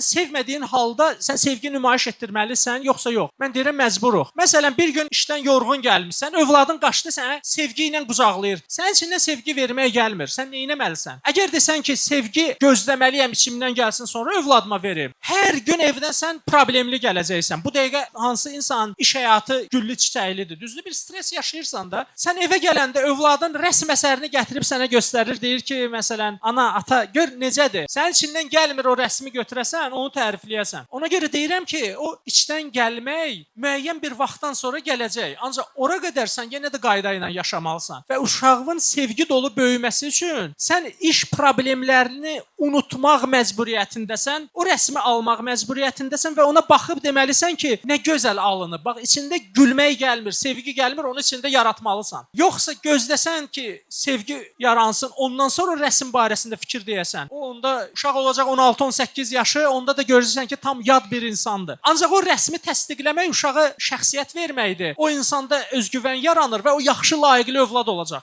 sevmədiyin halda sən sevgi nümayiş etdirməlisən, yoxsa yox? Mən deyirəm məcburuq. Məsələn, bir gün işdən yorğun gəlmisən, övladın qaçdı sənə sevgi ilə qucaqlayır. Sənin içindən sevgi verməyə gəlmir. Sən nə etməlisən? Əgər desən ki, sevgi gözləməliyəm, içimdən gəlsin, sonra övladıma verim. Hər gün evdən sən problemli gələcəksən. Bu dəqiqə hansı insanın iş həyatı güllü çiçəklidir. Düzdür, bir stres yaşayırsan da, sən evə gələndə övladın rəsm əsərini gətirib sənə göstərir, deyir ki, məsələn, ana, ata, gör necədir. Sənin içindən gəlmir o rəsmi götürəsən, onu tərifləyəsən. Ona görə deyirəm ki, o içdən gəlmək müəyyən bir vaxtdan sonra gələcək. Ancaq ora qədər sən yenə də qayda ilə yaşamalısan. Və uşağın sevgi dolu böyüməsi üçün sən iş problemlərini unutmaq məcburiyyətindəsən, o rəsmi almaq məcburiyyətindəsən və ona baxıb deməlisən ki, nə gözəl alınıb. Bax, içində gülmək gəlmir, sevgi gəlmir, onu içində yaratmalısan. Yoxsa gözləsən ki, sevgi yaransın, ondan sonra rəsm barəsində fikir deyəsən. O onda uşaq olacaq 16-18 yaşı, onda da görürsən ki, tam yad bir insandır. Ancaq o rəsmi təsdiqləmək uşağa şəxsiyyət verməkdir. O insanda özgüvən yaranır və o yaxşı, layiqli övlad olacaq.